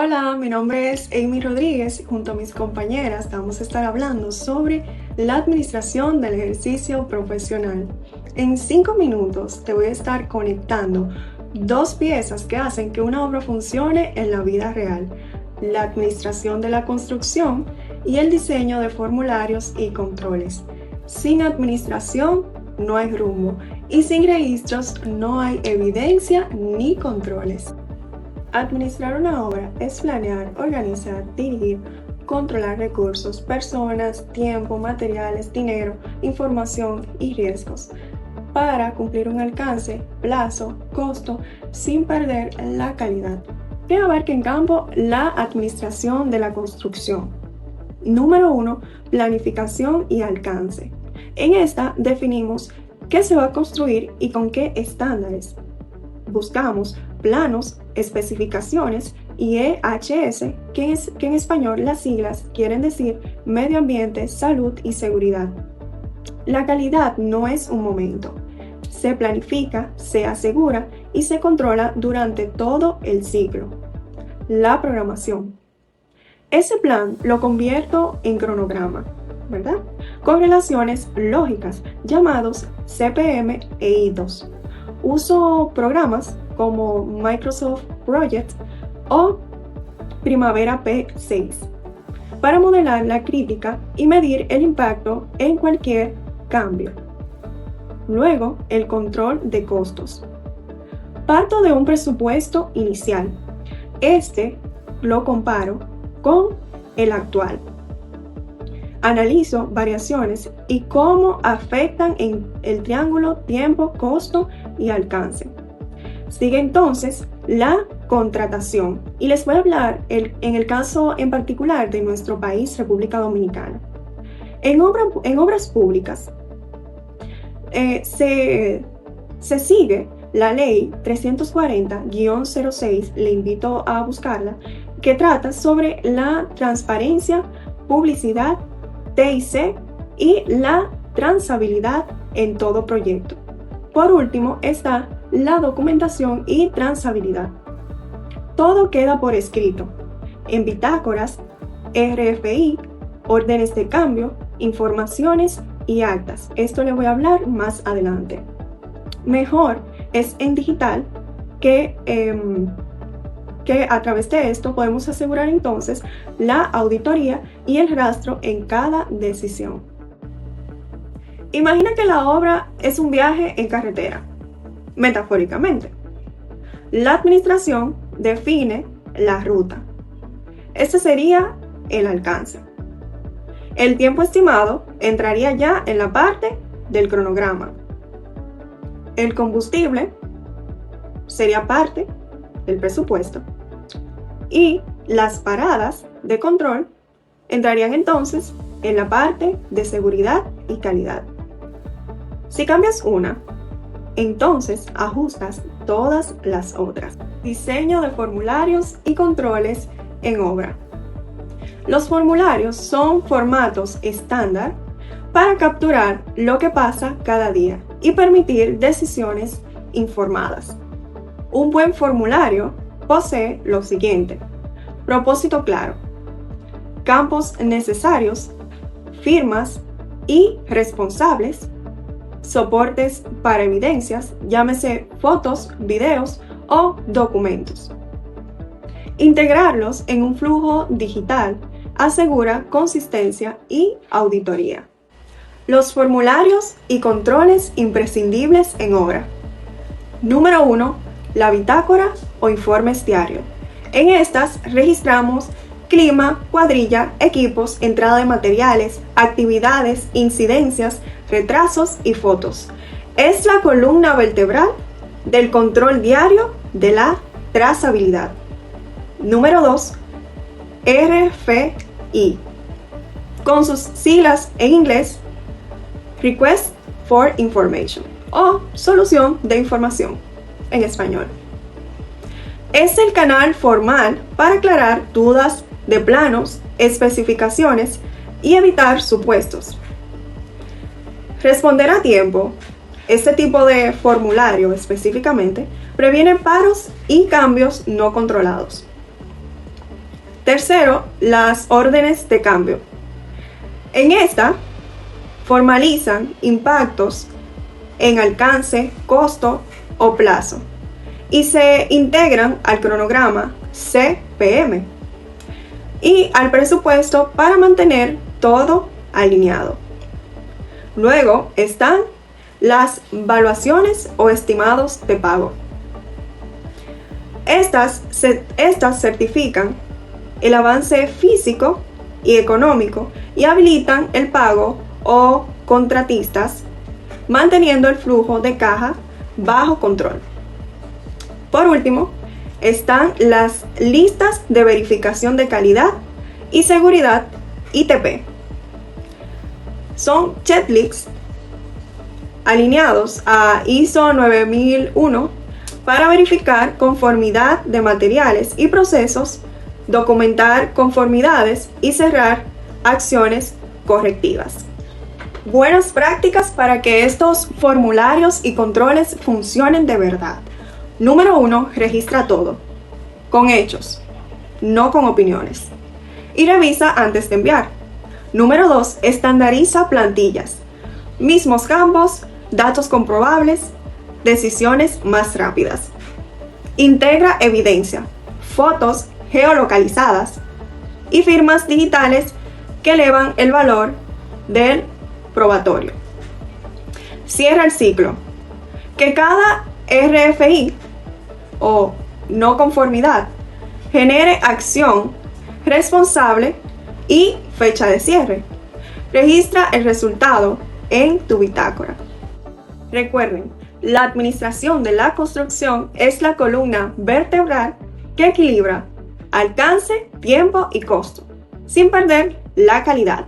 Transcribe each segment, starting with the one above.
Hola, mi nombre es Amy Rodríguez y junto a mis compañeras vamos a estar hablando sobre la administración del ejercicio profesional. En 5 minutos te voy a estar conectando dos piezas que hacen que una obra funcione en la vida real: la administración de la construcción y el diseño de formularios y controles. Sin administración no hay rumbo y sin registros no hay evidencia ni controles. Administrar una obra es planear, organizar, dirigir, controlar recursos, personas, tiempo, materiales, dinero, información y riesgos para cumplir un alcance, plazo, costo, sin perder la calidad. ¿Qué abarca en campo la administración de la construcción? Número 1. Planificación y alcance. En esta definimos qué se va a construir y con qué estándares. Buscamos planos, especificaciones y EHS, que en español las siglas quieren decir medio ambiente, salud y seguridad. La calidad no es un momento. Se planifica, se asegura y se controla durante todo el ciclo. La programación. Ese plan lo convierto en cronograma, ¿verdad? Con relaciones lógicas, llamados CPM e hitos. Uso programas como Microsoft Project o Primavera P6 para modelar la crítica y medir el impacto en cualquier cambio. Luego, el control de costos. Parto de un presupuesto inicial. Este lo comparo con el actual. Analizo variaciones y cómo afectan en el triángulo tiempo, costo y alcance. Sigue entonces la contratación y les voy a hablar en el caso en particular de nuestro país, República Dominicana. En obras públicas se sigue la ley 340-06, le invito a buscarla, que trata sobre la transparencia, publicidad, TIC y la trazabilidad en todo proyecto. Por último está la documentación y trazabilidad. Todo queda por escrito, en bitácoras, RFI, órdenes de cambio, informaciones y actas. Esto le voy a hablar más adelante. Mejor es en digital que a través de esto podemos asegurar entonces la auditoría y el rastro en cada decisión. Imagina que la obra es un viaje en carretera, metafóricamente. La administración define la ruta. Este sería el alcance. El tiempo estimado entraría ya en la parte del cronograma. El combustible sería parte del presupuesto. Y las paradas de control entrarían entonces en la parte de seguridad y calidad. Si cambias una, entonces ajustas todas las otras. Diseño de formularios y controles en obra. Los formularios son formatos estándar para capturar lo que pasa cada día y permitir decisiones informadas. Un buen formulario posee lo siguiente: propósito claro, campos necesarios, firmas y responsables, soportes para evidencias, llámese fotos, videos o documentos. Integrarlos en un flujo digital asegura consistencia y auditoría. Los formularios y controles imprescindibles en obra. Número 1. La bitácora o informes diario. En estas registramos clima, cuadrilla, equipos, entrada de materiales, actividades, incidencias, retrasos y fotos. Es la columna vertebral del control diario de la trazabilidad. Número 2. RFI, con sus siglas en inglés, Request for Information, o solución de información en español. Es el canal formal para aclarar dudas de planos, especificaciones y evitar supuestos. Responder a tiempo. Este tipo de formulario específicamente previene paros y cambios no controlados. Tercero, las órdenes de cambio. En esta, formalizan impactos en alcance, costo o plazo y se integran al cronograma CPM y al presupuesto para mantener todo alineado. Luego están las valuaciones o estimados de pago. Estas certifican el avance físico y económico y habilitan el pago o contratistas, manteniendo el flujo de caja bajo control. Por último, están las listas de verificación de calidad y seguridad ITP. Son checklists alineados a ISO 9001 para verificar conformidad de materiales y procesos, documentar conformidades y cerrar acciones correctivas. Buenas prácticas para que estos formularios y controles funcionen de verdad. Número 1. Registra todo, con hechos, no con opiniones. Y revisa antes de enviar. Número 2. Estandariza plantillas, mismos campos, datos comprobables, decisiones más rápidas. Integra evidencia, fotos geolocalizadas y firmas digitales que elevan el valor del probatorio. Cierra el ciclo. Que cada RFI o no conformidad genere acción responsable y fecha de cierre. Registra el resultado en tu bitácora. Recuerden, la administración de la construcción es la columna vertebral que equilibra alcance, tiempo y costo, sin perder la calidad.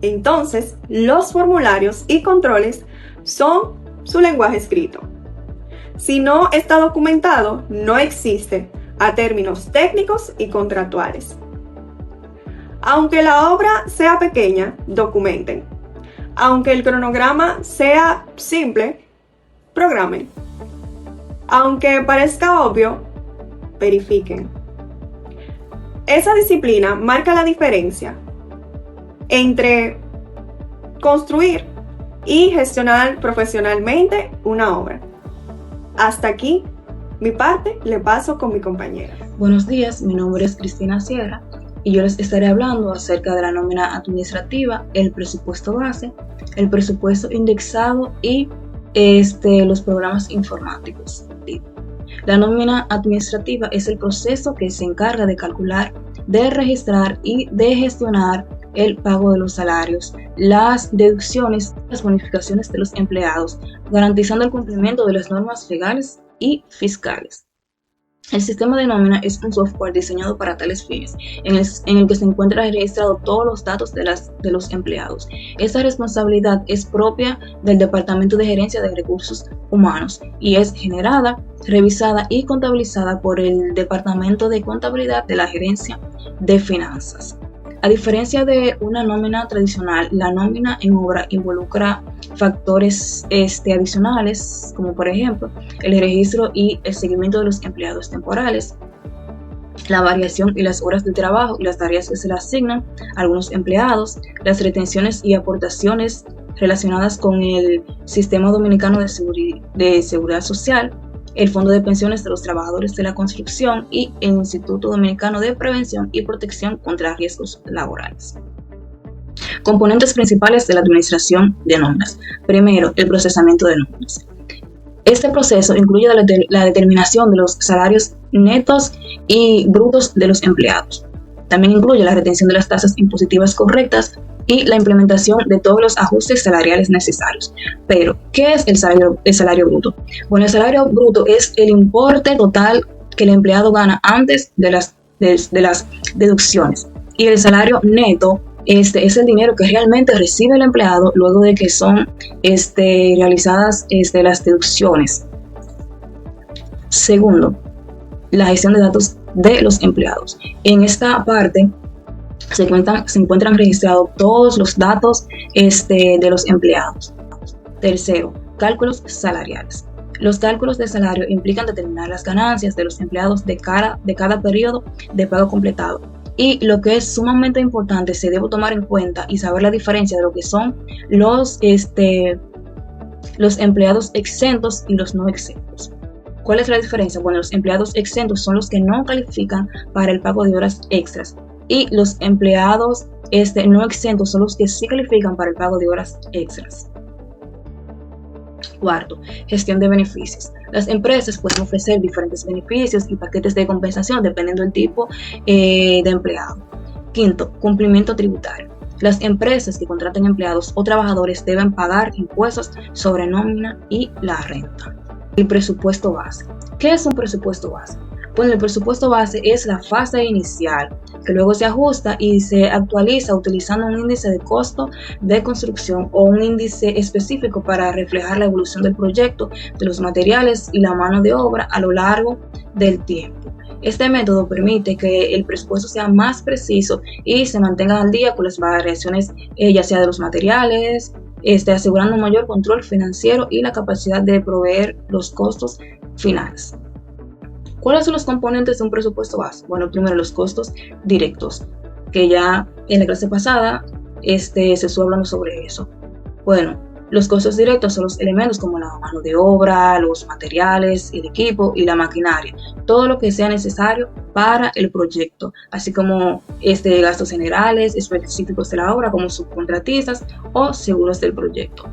Entonces, los formularios y controles son su lenguaje escrito. Si no está documentado, no existe a términos técnicos y contractuales. Aunque la obra sea pequeña, documenten. Aunque el cronograma sea simple, programen. Aunque parezca obvio, verifiquen. Esa disciplina marca la diferencia entre construir y gestionar profesionalmente una obra. Hasta aquí mi parte, le paso con mi compañera. Buenos días, mi nombre es Cristina Sierra y yo les estaré hablando acerca de la nómina administrativa, el presupuesto base, el presupuesto indexado y los programas informáticos. La nómina administrativa es el proceso que se encarga de calcular, de registrar y de gestionar el pago de los salarios, las deducciones, las bonificaciones de los empleados, garantizando el cumplimiento de las normas legales y fiscales. El sistema de nómina es un software diseñado para tales fines, en el que se encuentran registrados todos los datos de los empleados. Esta responsabilidad es propia del Departamento de Gerencia de Recursos Humanos y es generada, revisada y contabilizada por el Departamento de Contabilidad de la Gerencia de Finanzas. A diferencia de una nómina tradicional, la nómina en obra involucra factores adicionales, como por ejemplo el registro y el seguimiento de los empleados temporales, la variación y las horas de trabajo y las tareas que se le asignan a algunos empleados, las retenciones y aportaciones relacionadas con el Sistema Dominicano de Seguridad Social, el Fondo de Pensiones de los Trabajadores de la Construcción y el Instituto Dominicano de Prevención y Protección contra Riesgos Laborales. Componentes principales de la administración de nóminas. Primero, el procesamiento de nóminas. Este proceso incluye la determinación de los salarios netos y brutos de los empleados. También incluye la retención de las tasas impositivas correctas y la implementación de todos los ajustes salariales necesarios. Pero, ¿qué es el salario bruto? Bueno, el salario bruto es el importe total que el empleado gana antes de las deducciones. Y el salario neto es el dinero que realmente recibe el empleado luego de que son realizadas las deducciones. Segundo, la gestión de datos de los empleados. En esta parte se encuentran registrados todos los datos de los empleados. Tercero, cálculos salariales. Los cálculos de salario implican determinar las ganancias de los empleados de cada periodo de pago completado Y lo que es sumamente importante, se debe tomar en cuenta y saber la diferencia de lo que son los empleados exentos y los no exentos. ¿Cuál es la diferencia? Bueno, los empleados exentos son los que no califican para el pago de horas extras y los empleados no exentos son los que sí califican para el pago de horas extras. Cuarto, gestión de beneficios. Las empresas pueden ofrecer diferentes beneficios y paquetes de compensación dependiendo del tipo de empleado. Quinto, cumplimiento tributario. Las empresas que contraten empleados o trabajadores deben pagar impuestos sobre nómina y la renta. El presupuesto base. ¿Qué es un presupuesto base? Bueno, el presupuesto base es la fase inicial que luego se ajusta y se actualiza utilizando un índice de costo de construcción o un índice específico para reflejar la evolución del proyecto, de los materiales y la mano de obra a lo largo del tiempo. Este método permite que el presupuesto sea más preciso y se mantenga al día con las variaciones ya sea de los materiales, asegurando un mayor control financiero y la capacidad de proveer los costos finales. ¿Cuáles son los componentes de un presupuesto base? Bueno, primero los costos directos, que ya en la clase pasada se estuvo hablando sobre eso. Bueno, los costos directos son los elementos como la mano de obra, los materiales, el equipo y la maquinaria, todo lo que sea necesario para el proyecto, así como gastos generales específicos de la obra como subcontratistas o seguros del proyecto.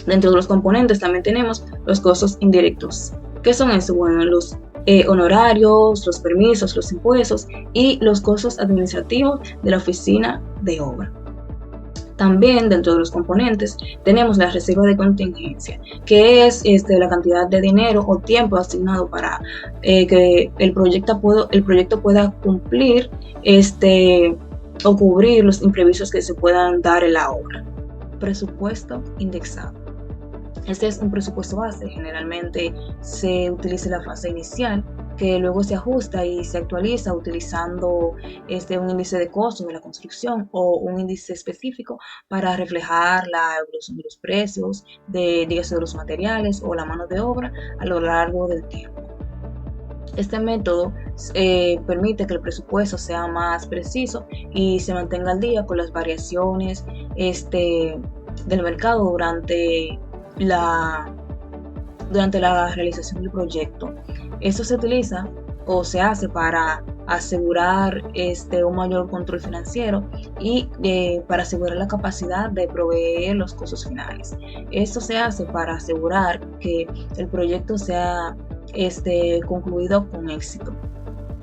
Dentro de los componentes también tenemos los costos indirectos. ¿Qué son esos? Bueno, los honorarios, los permisos, los impuestos y los costos administrativos de la oficina de obra. También dentro de los componentes tenemos la reserva de contingencia, que es la cantidad de dinero o tiempo asignado para que el proyecto pueda cumplir o cubrir los imprevistos que se puedan dar en la obra. Presupuesto indexado. Este es un presupuesto base, generalmente se utiliza en la fase inicial, que luego se ajusta y se actualiza utilizando un índice de costos de la construcción o un índice específico para reflejar la evolución de los precios, de los materiales o la mano de obra a lo largo del tiempo. Este método permite que el presupuesto sea más preciso y se mantenga al día con las variaciones del mercado durante la realización del proyecto. Esto se utiliza o se hace para asegurar un mayor control financiero y para asegurar la capacidad de proveer los costos finales. Esto se hace para asegurar que el proyecto sea concluido con éxito.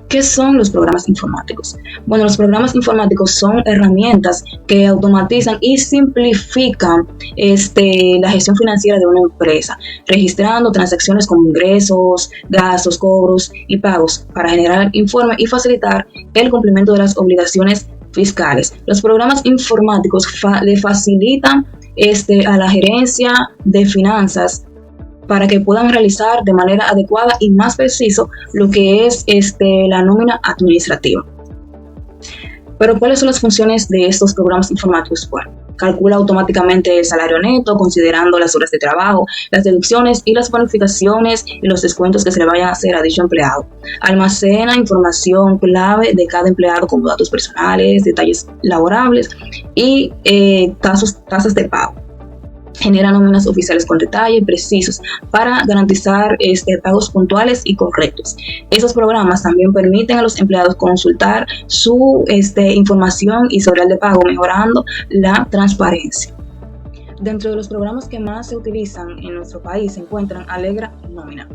¿Qué son los programas informáticos? Bueno, los programas informáticos son herramientas que automatizan y simplifican la gestión financiera de una empresa, registrando transacciones como ingresos, gastos, cobros y pagos para generar informes y facilitar el cumplimiento de las obligaciones fiscales. Los programas informáticos le facilitan a la gerencia de finanzas para que puedan realizar de manera adecuada y más preciso lo que es la nómina administrativa. Pero ¿cuáles son las funciones de estos programas informáticos? Bueno, calcula automáticamente el salario neto, considerando las horas de trabajo, las deducciones y las bonificaciones y los descuentos que se le vayan a hacer a dicho empleado. Almacena información clave de cada empleado como datos personales, detalles laborables y tasas de pago. Genera nóminas oficiales con detalle precisos para garantizar pagos puntuales y correctos. Esos programas también permiten a los empleados consultar su información y historial de pago, mejorando la transparencia. Dentro de los programas que más se utilizan en nuestro país se encuentran Alegra y Nómina.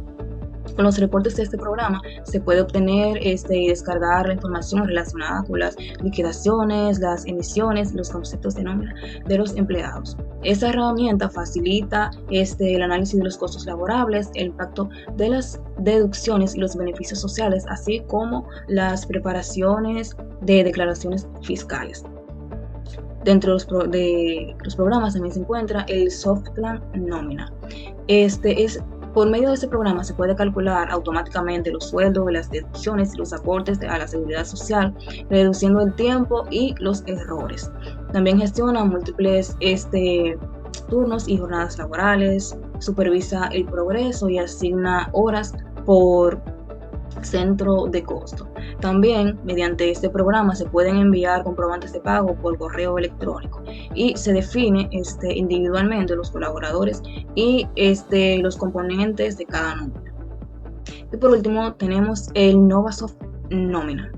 Con los reportes de este programa se puede obtener y descargar la información relacionada con las liquidaciones, las emisiones, los conceptos de nómina de los empleados. Esta herramienta facilita el análisis de los costos laborables, el impacto de las deducciones y los beneficios sociales, así como las preparaciones de declaraciones fiscales. Dentro de los programas también se encuentra el Softplan Nómina. Por medio de este programa se puede calcular automáticamente los sueldos, las deducciones y los aportes a la seguridad social, reduciendo el tiempo y los errores. También gestiona múltiples turnos y jornadas laborales, supervisa el progreso y asigna horas por centro de costo. También mediante este programa se pueden enviar comprobantes de pago por correo electrónico y se define individualmente los colaboradores y los componentes de cada nómina. Y por último tenemos el Novasoft Nómina.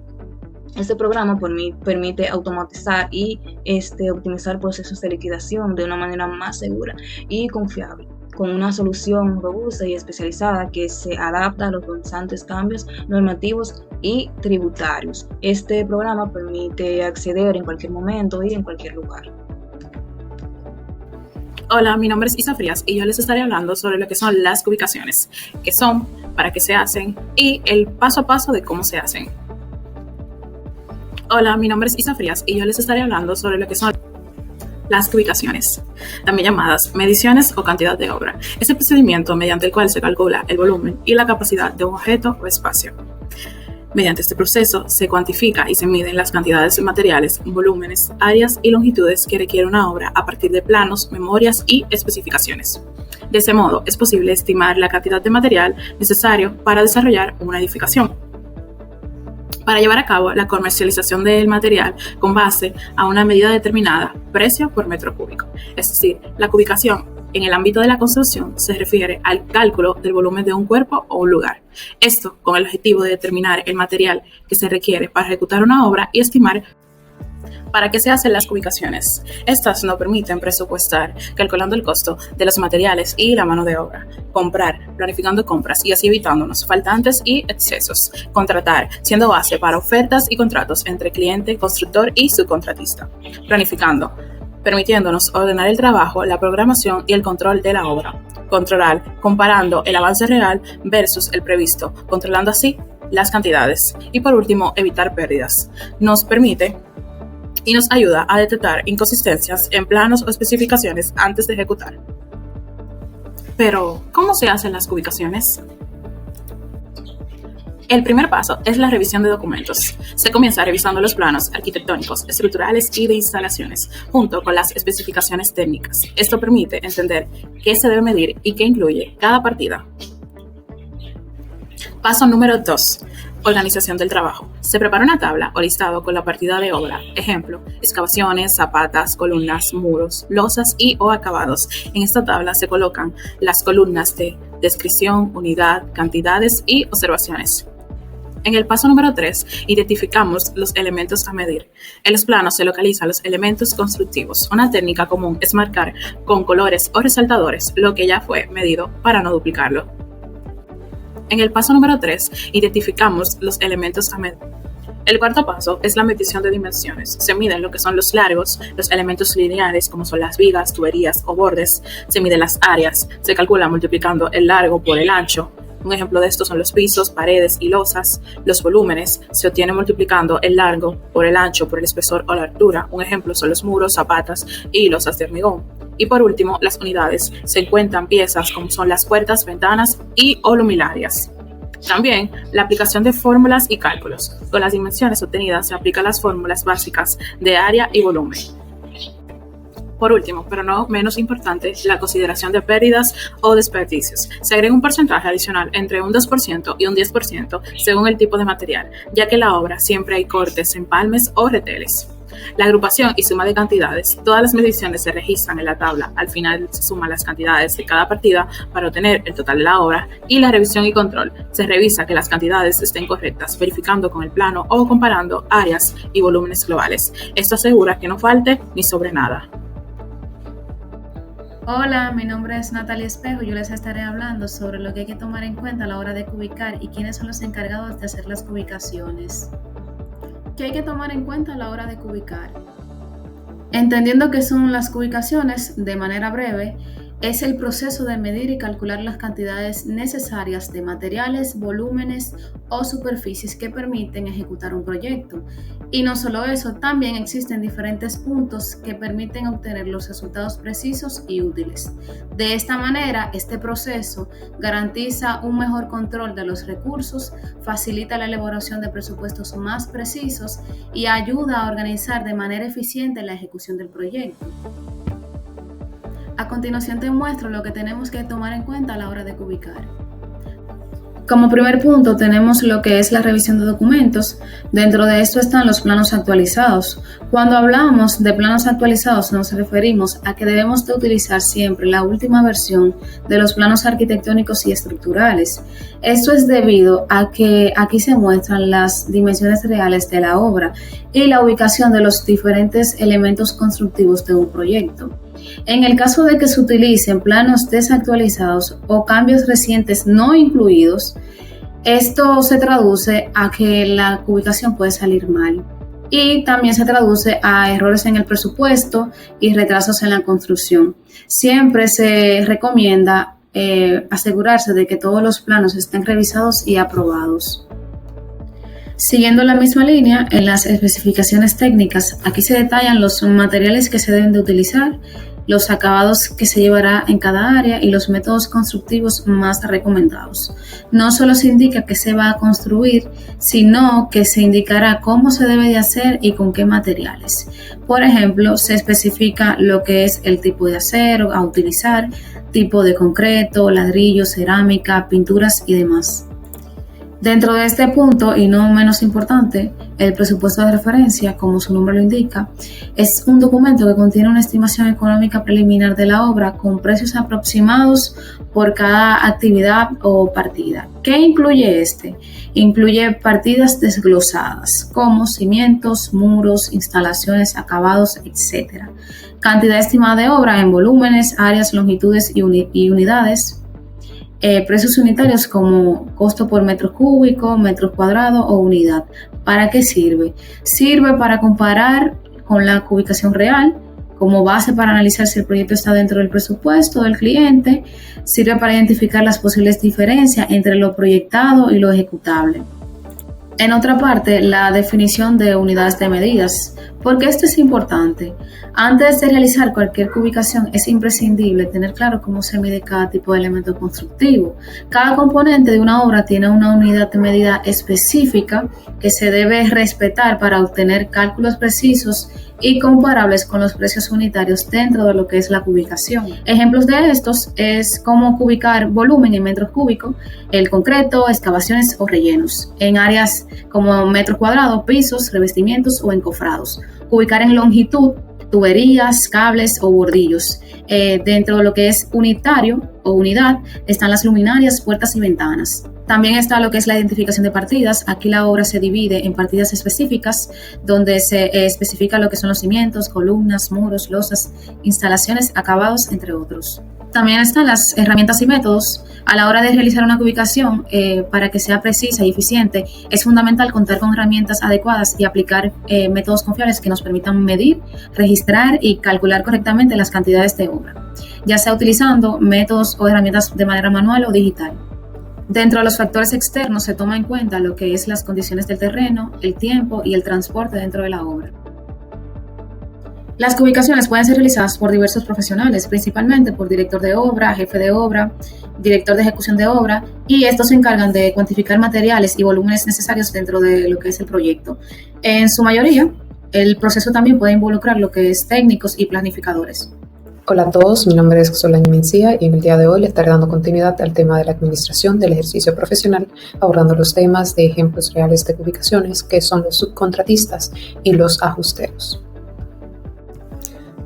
Este programa permite automatizar y optimizar procesos de liquidación de una manera más segura y confiable, con una solución robusta y especializada que se adapta a los constantes cambios normativos y tributarios. Este programa permite acceder en cualquier momento y en cualquier lugar. Hola, mi nombre es Isa Frías y yo les estaré hablando sobre lo que son las cubicaciones, qué son, para qué se hacen y el paso a paso de cómo se hacen. Hola, mi nombre es Isa Frías y yo les estaré hablando sobre lo que son las cubicaciones, también llamadas mediciones o cantidad de obra. Es el procedimiento mediante el cual se calcula el volumen y la capacidad de un objeto o espacio. Mediante este proceso se cuantifica y se miden las cantidades de materiales, volúmenes, áreas y longitudes que requiere una obra a partir de planos, memorias y especificaciones. De ese modo, es posible estimar la cantidad de material necesario para desarrollar una edificación. Para llevar a cabo la comercialización del material con base a una medida determinada, precio por metro cúbico. Es decir, la cubicación en el ámbito de la construcción se refiere al cálculo del volumen de un cuerpo o un lugar. Esto con el objetivo de determinar el material que se requiere para ejecutar una obra y estimar para qué se hacen las cubicaciones. Estas nos permiten presupuestar, calculando el costo de los materiales y la mano de obra, comprar, planificando compras y así evitándonos faltantes y excesos, contratar, siendo base para ofertas y contratos entre cliente, constructor y subcontratista, planificando, permitiéndonos ordenar el trabajo, la programación y el control de la obra, controlar, comparando el avance real versus el previsto, controlando así las cantidades y por último evitar pérdidas. Nos permite y nos ayuda a detectar inconsistencias en planos o especificaciones antes de ejecutar. Pero, ¿cómo se hacen las cubicaciones? El primer paso es la revisión de documentos. Se comienza revisando los planos arquitectónicos, estructurales y de instalaciones, junto con las especificaciones técnicas. Esto permite entender qué se debe medir y qué incluye cada partida. Paso número 2. Organización del trabajo. Se prepara una tabla o listado con la partida de obra. Ejemplo, excavaciones, zapatas, columnas, muros, losas y o acabados. En esta tabla se colocan las columnas de descripción, unidad, cantidades y observaciones. En el paso número 3, identificamos los elementos a medir. En los planos se localizan los elementos constructivos. Una técnica común es marcar con colores o resaltadores lo que ya fue medido para no duplicarlo. En el paso número 3, identificamos los elementos a medir. El cuarto paso es la medición de dimensiones. Se miden lo que son los largos, los elementos lineares como son las vigas, tuberías o bordes. Se miden las áreas. Se calcula multiplicando el largo por el ancho. Un ejemplo de esto son los pisos, paredes y losas. Los volúmenes se obtienen multiplicando el largo por el ancho, por el espesor o la altura. Un ejemplo son los muros, zapatas y losas de hormigón. Y por último, las unidades. Se encuentran piezas como son las puertas, ventanas y o luminarias. También la aplicación de fórmulas y cálculos. Con las dimensiones obtenidas se aplican las fórmulas básicas de área y volumen. Por último, pero no menos importante, la consideración de pérdidas o desperdicios. Se agrega un porcentaje adicional entre un 2% y un 10% según el tipo de material, ya que en la obra siempre hay cortes, empalmes o reteles. La agrupación y suma de cantidades. Todas las mediciones se registran en la tabla. Al final se suman las cantidades de cada partida para obtener el total de la obra. Y la revisión y control. Se revisa que las cantidades estén correctas, verificando con el plano o comparando áreas y volúmenes globales. Esto asegura que no falte ni sobre nada. Hola, mi nombre es Natalia Espejo y yo les estaré hablando sobre lo que hay que tomar en cuenta a la hora de cubicar y quiénes son los encargados de hacer las cubicaciones. ¿Qué hay que tomar en cuenta a la hora de cubicar? Entendiendo qué son las cubicaciones, de manera breve, es el proceso de medir y calcular las cantidades necesarias de materiales, volúmenes o superficies que permiten ejecutar un proyecto. Y no solo eso, también existen diferentes puntos que permiten obtener los resultados precisos y útiles. De esta manera, este proceso garantiza un mejor control de los recursos, facilita la elaboración de presupuestos más precisos y ayuda a organizar de manera eficiente la ejecución del proyecto. A continuación te muestro lo que tenemos que tomar en cuenta a la hora de cubicar. Como primer punto tenemos lo que es la revisión de documentos. Dentro de esto están los planos actualizados. Cuando hablamos de planos actualizados nos referimos a que debemos de utilizar siempre la última versión de los planos arquitectónicos y estructurales. Esto es debido a que aquí se muestran las dimensiones reales de la obra y la ubicación de los diferentes elementos constructivos de un proyecto. En el caso de que se utilicen planos desactualizados o cambios recientes no incluidos, esto se traduce a que la ubicación puede salir mal y también se traduce a errores en el presupuesto y retrasos en la construcción. Siempre se recomienda asegurarse de que todos los planos estén revisados y aprobados. Siguiendo la misma línea, en las especificaciones técnicas, aquí se detallan los materiales que se deben de utilizar, los acabados que se llevará en cada área y los métodos constructivos más recomendados. No solo se indica qué se va a construir, sino que se indicará cómo se debe de hacer y con qué materiales. Por ejemplo, se especifica lo que es el tipo de acero a utilizar, tipo de concreto, ladrillo, cerámica, pinturas y demás. Dentro de este punto, y no menos importante, el presupuesto de referencia, como su nombre lo indica, es un documento que contiene una estimación económica preliminar de la obra con precios aproximados por cada actividad o partida. ¿Qué incluye este? Incluye partidas desglosadas, como cimientos, muros, instalaciones, acabados, etc. Cantidad estimada de obra en volúmenes, áreas, longitudes y unidades. Precios unitarios como costo por metro cúbico, metro cuadrado o unidad. ¿Para qué sirve? Sirve para comparar con la ubicación real, como base para analizar si el proyecto está dentro del presupuesto del cliente, sirve para identificar las posibles diferencias entre lo proyectado y lo ejecutable. En otra parte, la definición de unidades de medidas. ¿Por qué esto es importante? Antes de realizar cualquier ubicación es imprescindible tener claro cómo se mide cada tipo de elemento constructivo. Cada componente de una obra tiene una unidad de medida específica que se debe respetar para obtener cálculos precisos y comparables con los precios unitarios dentro de lo que es la ubicación. Ejemplos de estos es cómo ubicar volumen en metros cúbicos, el concreto, excavaciones o rellenos, en áreas como metro cuadrado, pisos, revestimientos o encofrados. Ubicar en longitud, tuberías, cables o bordillos. Dentro de lo que es unitario o unidad están las luminarias, puertas y ventanas. También está lo que es la identificación de partidas. Aquí la obra se divide en partidas específicas donde se especifica lo que son los cimientos, columnas, muros, losas, instalaciones, acabados, entre otros. También están las herramientas y métodos. A la hora de realizar una ubicación, para que sea precisa y eficiente, es fundamental contar con herramientas adecuadas y aplicar métodos confiables que nos permitan medir, registrar y calcular correctamente las cantidades de obra, ya sea utilizando métodos o herramientas de manera manual o digital. Dentro de los factores externos se toma en cuenta lo que es las condiciones del terreno, el tiempo y el transporte dentro de la obra. Las ubicaciones pueden ser realizadas por diversos profesionales, principalmente por director de obra, jefe de obra, director de ejecución de obra, y estos se encargan de cuantificar materiales y volúmenes necesarios dentro de lo que es el proyecto. En su mayoría, el proceso también puede involucrar lo que es técnicos y planificadores. Hola a todos, mi nombre es Solange Mencía y en el día de hoy le estaré dando continuidad al tema de la administración del ejercicio profesional, abordando los temas de ejemplos reales de ubicaciones, que son los subcontratistas y los ajusteros.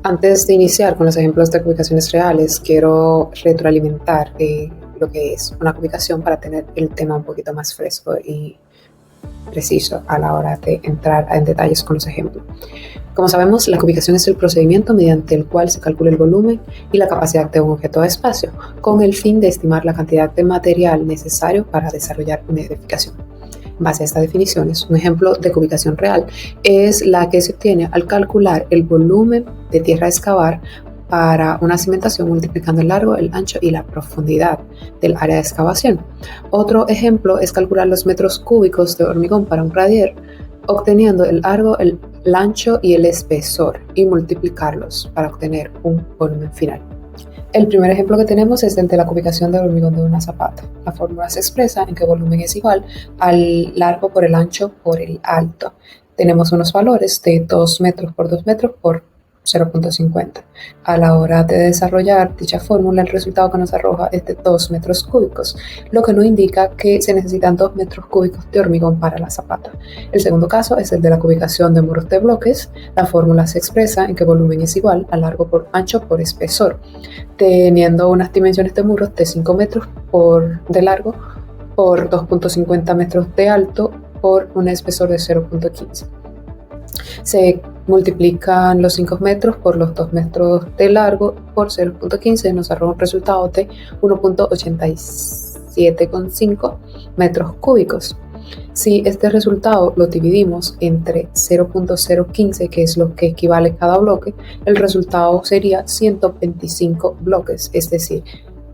Antes de iniciar con los ejemplos de ubicaciones reales, quiero retroalimentar lo que es una ubicación para tener el tema un poquito más fresco y preciso a la hora de entrar en detalles con los ejemplos. Como sabemos, la cubicación es el procedimiento mediante el cual se calcula el volumen y la capacidad de un objeto de espacio, con el fin de estimar la cantidad de material necesario para desarrollar una edificación. En base a estas definiciones, un ejemplo de cubicación real es la que se obtiene al calcular el volumen de tierra a excavar para una cimentación multiplicando el largo, el ancho y la profundidad del área de excavación. Otro ejemplo es calcular los metros cúbicos de hormigón para un radier, obteniendo el largo, el ancho y el espesor y multiplicarlos para obtener un volumen final. El primer ejemplo que tenemos es el de la cubicación de hormigón de una zapata. La fórmula se expresa en que volumen es igual al largo por el ancho por el alto. Tenemos unos valores de 2 metros por 2 metros por 0.50. A la hora de desarrollar dicha fórmula, el resultado que nos arroja es de 2 metros cúbicos, lo que nos indica que se necesitan 2 metros cúbicos de hormigón para la zapata. El segundo caso es el de la cubicación de muros de bloques. La fórmula se expresa en que volumen es igual a largo por ancho por espesor, teniendo unas dimensiones de muros de 5 metros de largo por 2.50 metros de alto por un espesor de 0.15. Se multiplican los 5 metros por los 2 metros de largo por 0.15, nos arroja un resultado de 1.87,5 metros cúbicos. Si este resultado lo dividimos entre 0.015, que es lo que equivale cada bloque, el resultado sería 125 bloques, es decir,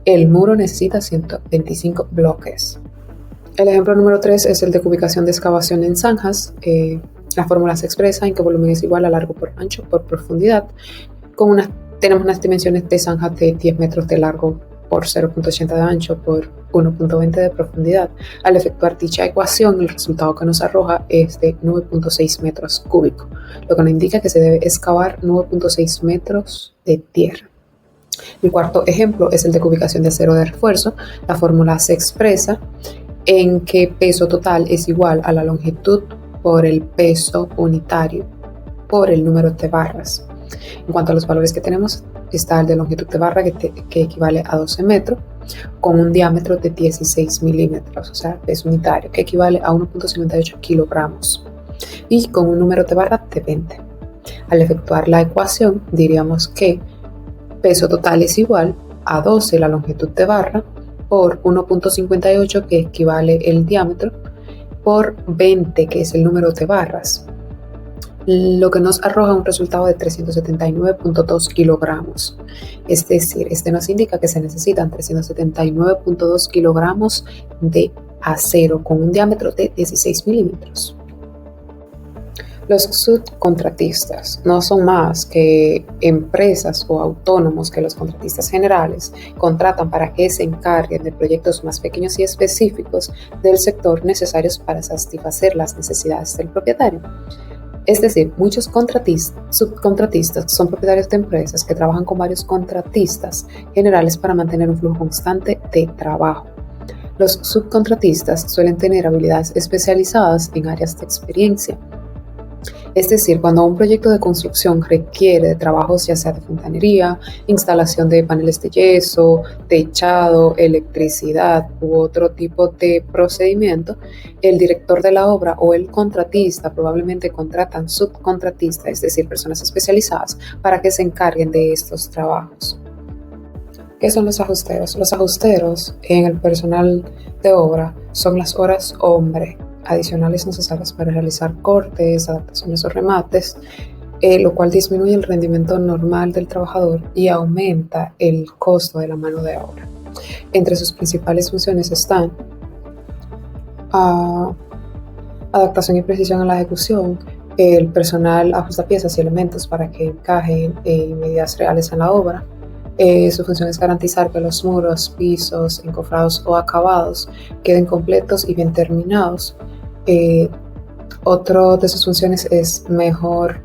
el muro necesita 125 bloques. El ejemplo número 3 es el de cubicación de excavación en zanjas. La fórmula se expresa en que volumen es igual a largo por ancho por profundidad. Tenemos unas dimensiones de zanja de 10 metros de largo por 0.80 de ancho por 1.20 de profundidad. Al efectuar dicha ecuación, el resultado que nos arroja es de 9.6 metros cúbicos, lo que nos indica que se debe excavar 9.6 metros de tierra. El cuarto ejemplo es el de cubicación de acero de refuerzo. La fórmula se expresa en que peso total es igual a la longitud por el peso unitario por el número de barras. En cuanto a los valores que tenemos, está el de longitud de barra que equivale a 12 metros con un diámetro de 16 milímetros, o sea, peso unitario, que equivale a 1.58 kilogramos, y con un número de barra de 20. Al efectuar la ecuación, diríamos que peso total es igual a 12 la longitud de barra por 1.58, que equivale el diámetro, por 20, que es el número de barras, lo que nos arroja un resultado de 379.2 kilogramos. Es decir, este nos indica que se necesitan 379.2 kilogramos de acero con un diámetro de 16 milímetros. Los subcontratistas no son más que empresas o autónomos que los contratistas generales contratan para que se encarguen de proyectos más pequeños y específicos del sector necesarios para satisfacer las necesidades del propietario. Es decir, muchos subcontratistas son propietarios de empresas que trabajan con varios contratistas generales para mantener un flujo constante de trabajo. Los subcontratistas suelen tener habilidades especializadas en áreas de experiencia. Es decir, cuando un proyecto de construcción requiere de trabajos ya sea de fontanería, instalación de paneles de yeso, techado, electricidad u otro tipo de procedimiento, el director de la obra o el contratista probablemente contratan subcontratistas, es decir, personas especializadas para que se encarguen de estos trabajos. ¿Qué son los ajusteros? Los ajusteros en el personal de obra son las horas hombre adicionales necesarias para realizar cortes, adaptaciones o remates, lo cual disminuye el rendimiento normal del trabajador y aumenta el costo de la mano de obra. Entre sus principales funciones están adaptación y precisión en la ejecución. El personal ajusta piezas y elementos para que encajen en medidas reales en la obra. Su función es garantizar que los muros, pisos, encofrados o acabados queden completos y bien terminados. Otra de sus funciones es mejorar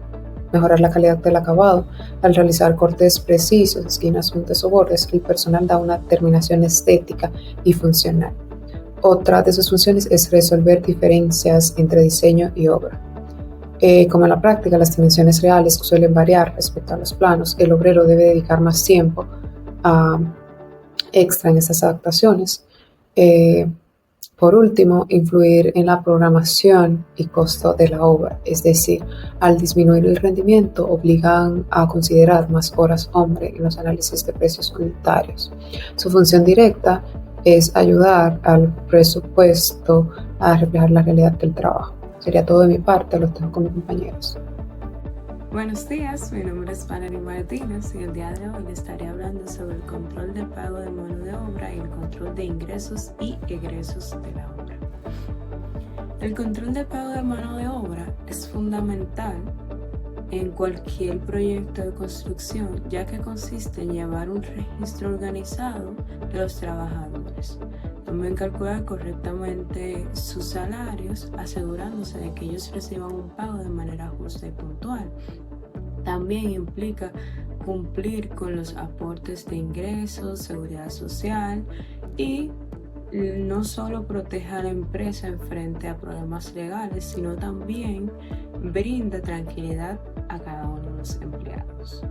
la calidad del acabado. Al realizar cortes precisos, esquinas, puntes o bordes, el personal da una terminación estética y funcional. Otra de sus funciones es resolver diferencias entre diseño y obra. Como en la práctica las dimensiones reales suelen variar respecto a los planos, el obrero debe dedicar más tiempo extra en estas adaptaciones. Por último, influir en la programación y costo de la obra, es decir, al disminuir el rendimiento obligan a considerar más horas hombre en los análisis de precios unitarios. Su función directa es ayudar al presupuesto a reflejar la realidad del trabajo. Sería todo de mi parte, los dejo con mis compañeros. Buenos días, mi nombre es Valerie Martínez y el día de hoy les estaré hablando sobre el control de pago de mano de obra y el control de ingresos y egresos de la obra. El control de pago de mano de obra es fundamental en cualquier proyecto de construcción, ya que consiste en llevar un registro organizado de los trabajadores. También calcular correctamente sus salarios, asegurándose de que ellos reciban un pago de manera justa y puntual. También implica cumplir con los aportes de ingresos, seguridad social y no solo protege a la empresa en frente a problemas legales, sino también brinda tranquilidad a cada uno de los empleados.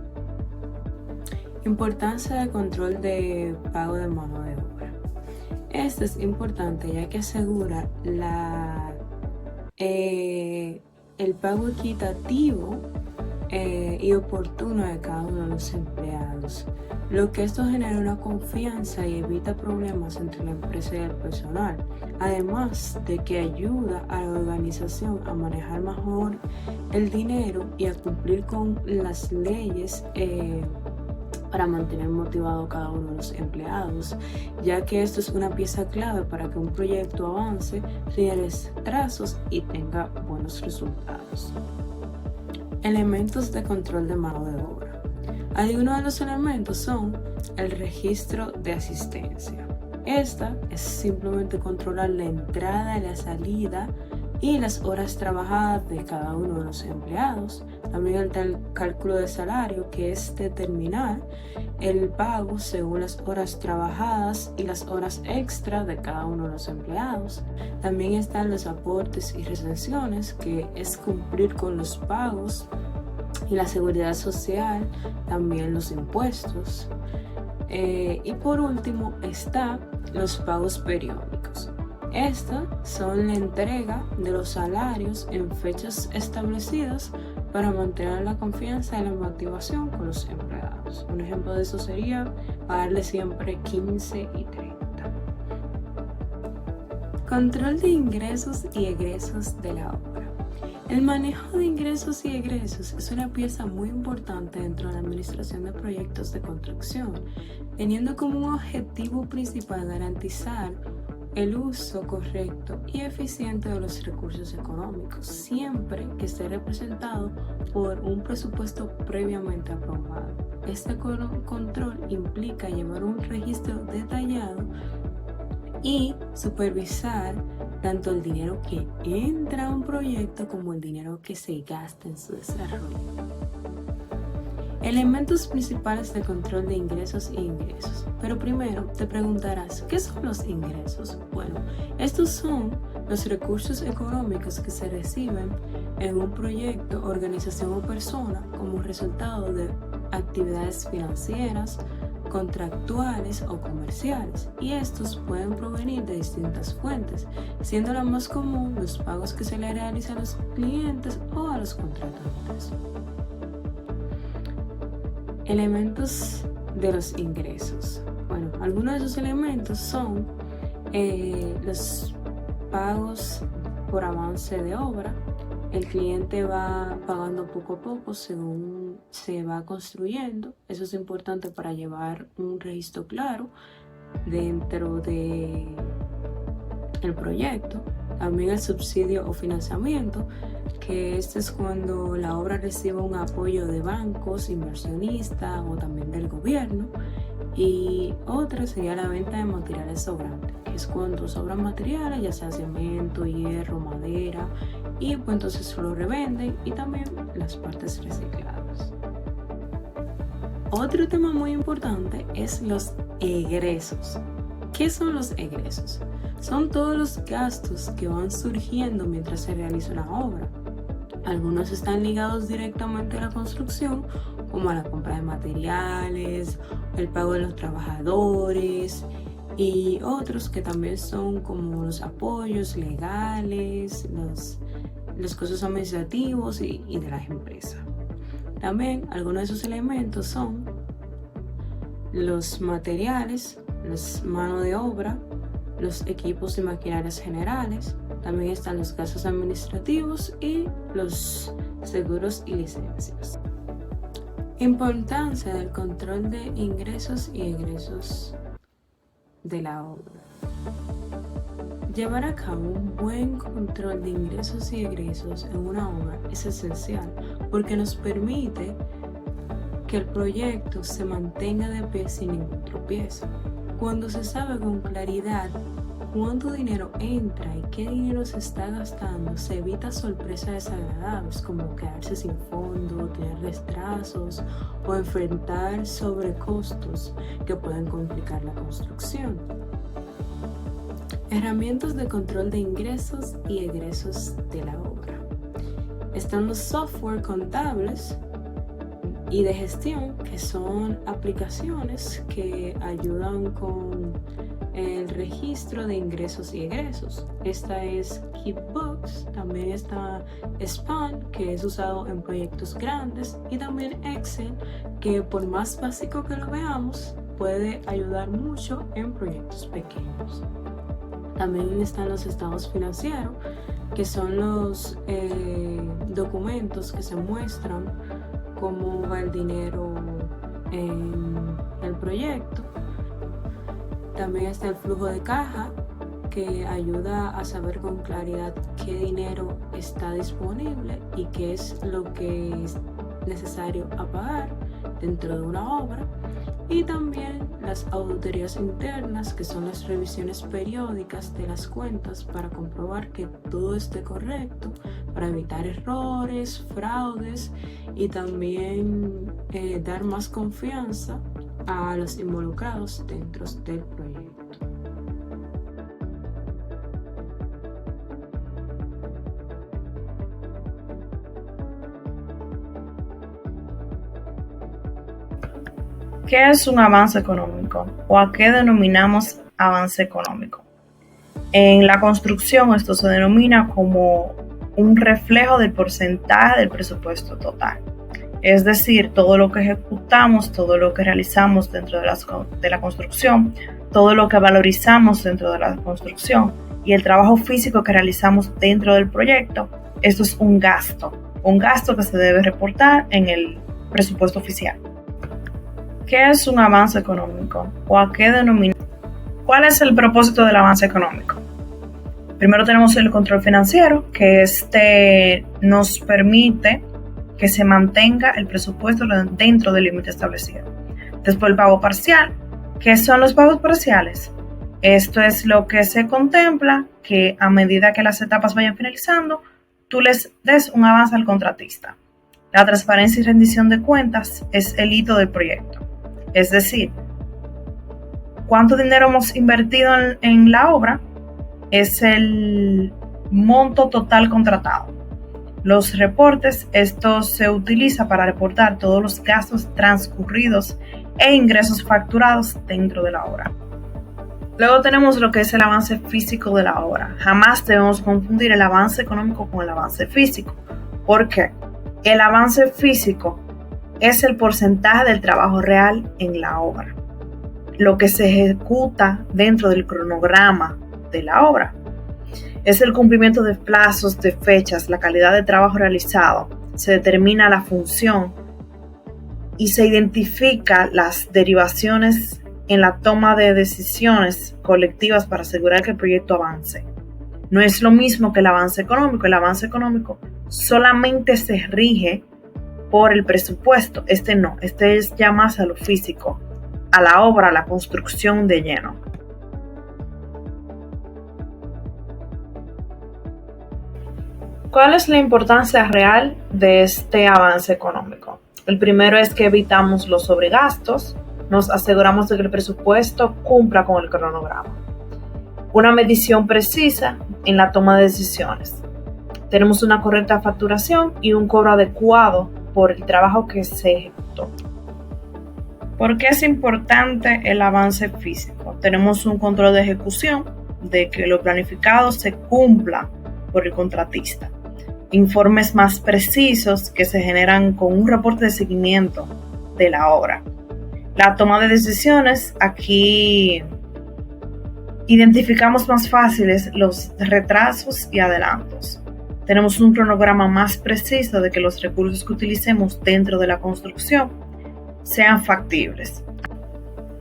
Importancia del control de pago de mano de obra. Esto es importante ya que asegura el pago equitativo y oportuno de cada uno de los empleados, lo que esto genera una confianza y evita problemas entre la empresa y el personal, además de que ayuda a la organización a manejar mejor el dinero y a cumplir con las leyes para mantener motivado cada uno de los empleados, ya que esto es una pieza clave para que un proyecto avance sin retrasos y tenga buenos resultados. Elementos de control de mano de obra. Algunos de los elementos son el registro de asistencia. Esta es simplemente controlar la entrada y la salida y las horas trabajadas de cada uno de los empleados. También el cálculo de salario, que es determinar el pago según las horas trabajadas y las horas extra de cada uno de los empleados. También están los aportes y retenciones, que es cumplir con los pagos y la seguridad social, también los impuestos. Y por último está los pagos periódicos. Estas son la entrega de los salarios en fechas establecidas para mantener la confianza y la motivación con los empleados. Un ejemplo de eso sería pagarle siempre 15 y 30. Control de ingresos y egresos de la obra. El manejo de ingresos y egresos es una pieza muy importante dentro de la administración de proyectos de construcción, teniendo como un objetivo principal garantizar el uso correcto y eficiente de los recursos económicos, siempre que esté representado por un presupuesto previamente aprobado. Este control implica llevar un registro detallado y supervisar tanto el dinero que entra a un proyecto como el dinero que se gasta en su desarrollo. Elementos principales de control de ingresos e ingresos. Pero primero te preguntarás, ¿qué son los ingresos? Bueno, estos son los recursos económicos que se reciben en un proyecto, organización o persona como resultado de actividades financieras, contractuales o comerciales, y estos pueden provenir de distintas fuentes, siendo la más común los pagos que se le realizan a los clientes o a los contratantes. Elementos de los ingresos. Bueno, algunos de esos elementos son los pagos por avance de obra. El cliente va pagando poco a poco según se va construyendo. Eso es importante para llevar un registro claro dentro del proyecto. También el subsidio o financiamiento, que este es cuando la obra recibe un apoyo de bancos, inversionistas o también del gobierno. Y otra sería la venta de materiales sobrantes, que es cuando sobran materiales, ya sea cemento, hierro, madera, y pues entonces lo revenden, y también las partes recicladas. Otro tema muy importante es los egresos. ¿Qué son los egresos? Son todos los gastos que van surgiendo mientras se realiza una obra. Algunos están ligados directamente a la construcción, como a la compra de materiales, el pago de los trabajadores, y otros que también son como los apoyos legales, los costos administrativos y de las empresas. También algunos de esos elementos son los materiales, las manos de obra, los equipos y maquinarias generales. También están los gastos administrativos y los seguros y licencias. Importancia del control de ingresos y egresos de la obra. Llevar a cabo un buen control de ingresos y egresos en una obra es esencial porque nos permite que el proyecto se mantenga de pie sin ningún tropiezo. Cuando se sabe con claridad cuánto dinero entra y qué dinero se está gastando, se evita sorpresas desagradables como quedarse sin fondo, tener retrasos o enfrentar sobrecostos que pueden complicar la construcción. Herramientas de control de ingresos y egresos de la obra. Están los software contables y de gestión, que son aplicaciones que ayudan con el registro de ingresos y egresos. Esta es KeepBooks, también está Span, que es usado en proyectos grandes, y también Excel, que por más básico que lo veamos, puede ayudar mucho en proyectos pequeños. También están los estados financieros, que son los documentos que se muestran cómo va el dinero en el proyecto. También está el flujo de caja, que ayuda a saber con claridad qué dinero está disponible y qué es lo que es necesario a pagar dentro de una obra. Y también las auditorías internas, que son las revisiones periódicas de las cuentas para comprobar que todo esté correcto, para evitar errores, fraudes y también dar más confianza a los involucrados dentro del proyecto. ¿Qué es un avance económico o a qué denominamos avance económico? En la construcción esto se denomina como un reflejo del porcentaje del presupuesto total. Es decir, todo lo que ejecutamos, todo lo que realizamos dentro de la construcción, todo lo que valorizamos dentro de la construcción y el trabajo físico que realizamos dentro del proyecto, esto es un gasto que se debe reportar en el presupuesto oficial. ¿Qué es un avance económico o a qué denominamos? ¿Cuál es el propósito del avance económico? Primero tenemos el control financiero, que nos permite que se mantenga el presupuesto dentro del límite establecido. Después el pago parcial. ¿Qué son los pagos parciales? Esto es lo que se contempla que a medida que las etapas vayan finalizando, tú les des un avance al contratista. La transparencia y rendición de cuentas es el hito del proyecto. Es decir, cuánto dinero hemos invertido en la obra es el monto total contratado. Los reportes, esto se utiliza para reportar todos los gastos transcurridos e ingresos facturados dentro de la obra. Luego tenemos lo que es el avance físico de la obra. Jamás debemos confundir el avance económico con el avance físico. ¿Por qué? El avance físico es el porcentaje del trabajo real en la obra, lo que se ejecuta dentro del cronograma de la obra. Es el cumplimiento de plazos, de fechas, la calidad de trabajo realizado. Se determina la función y se identifica las derivaciones en la toma de decisiones colectivas para asegurar que el proyecto avance. No es lo mismo que el avance económico. El avance económico solamente se rige por el presupuesto. Este es ya más a lo físico, a la obra, a la construcción de lleno. ¿Cuál es la importancia real de este avance económico? El primero es que evitamos los sobregastos, nos aseguramos de que el presupuesto cumpla con el cronograma. Una medición precisa en la toma de decisiones. Tenemos una correcta facturación y un cobro adecuado por el trabajo que se ejecutó. ¿Por qué es importante el avance físico? Tenemos un control de ejecución, de que lo planificado se cumpla por el contratista. Informes más precisos que se generan con un reporte de seguimiento de la obra. La toma de decisiones, aquí identificamos más fáciles los retrasos y adelantos. Tenemos un cronograma más preciso de que los recursos que utilicemos dentro de la construcción sean factibles.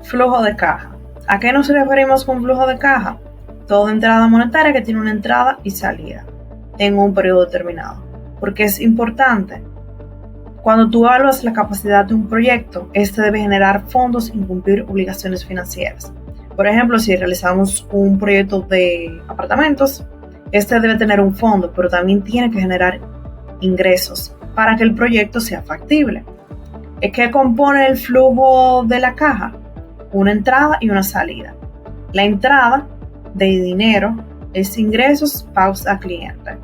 Flujo de caja. ¿A qué nos referimos con flujo de caja? Toda entrada monetaria que tiene una entrada y salida en un periodo determinado. Porque es importante. Cuando tú evalúas la capacidad de un proyecto, este debe generar fondos y cumplir obligaciones financieras. Por ejemplo, si realizamos un proyecto de apartamentos, este debe tener un fondo, pero también tiene que generar ingresos para que el proyecto sea factible. ¿Qué compone el flujo de la caja? Una entrada y una salida. La entrada de dinero es ingresos, pagos a cliente.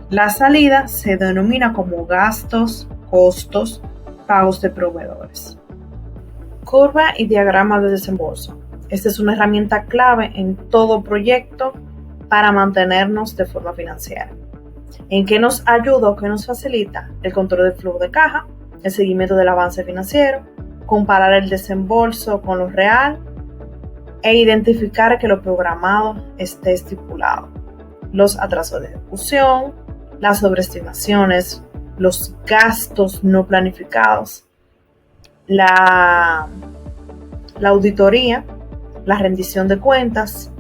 La salida se denomina como gastos, costos, pagos de proveedores. Curva y diagrama de desembolso. Esta es una herramienta clave en todo proyecto para mantenernos de forma financiera. ¿En qué nos ayuda o qué nos facilita? El control del flujo de caja, el seguimiento del avance financiero, comparar el desembolso con lo real e identificar que lo programado esté estipulado. Los atrasos de ejecución, las sobreestimaciones, los gastos no planificados, la auditoría, la rendición de cuentas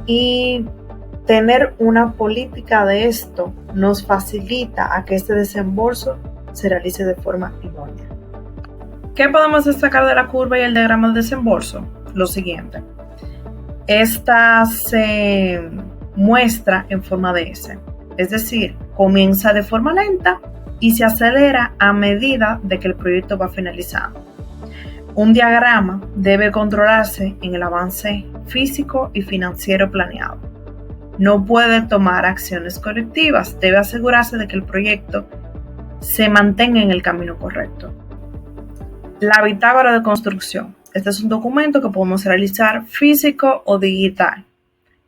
y tener una política de esto nos facilita a que este desembolso se realice de forma idónea. ¿Qué podemos destacar de la curva y el diagrama de desembolso? Lo siguiente. Esta se muestra en forma de S, es decir, comienza de forma lenta y se acelera a medida de que el proyecto va finalizando. Un diagrama debe controlarse en el avance físico y financiero planeado. No puede tomar acciones correctivas, debe asegurarse de que el proyecto se mantenga en el camino correcto. La bitácora de construcción. Este es un documento que podemos realizar físico o digital.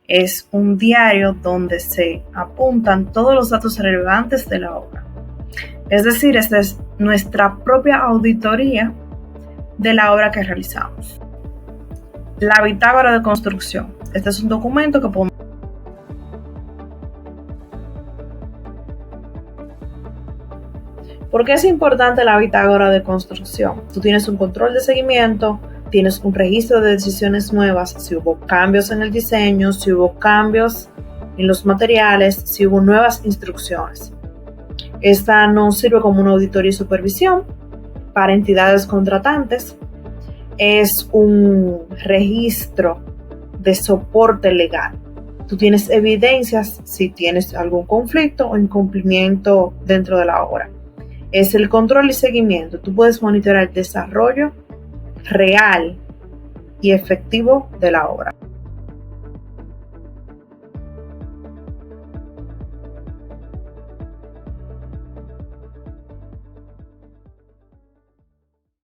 Es un diario donde se apuntan todos los datos relevantes de la obra. Es decir, esta es nuestra propia auditoría de la obra que realizamos. La bitácora de construcción. Este es un documento que podemos. ¿Por qué es importante la bitácora de construcción? Tú tienes un control de seguimiento, tienes un registro de decisiones nuevas, si hubo cambios en el diseño, si hubo cambios en los materiales, si hubo nuevas instrucciones. Esta nos sirve como una auditoría y supervisión para entidades contratantes. Es un registro de soporte legal. Tú tienes evidencias si tienes algún conflicto o incumplimiento dentro de la obra. Es el control y seguimiento. Tú puedes monitorear el desarrollo real y efectivo de la obra.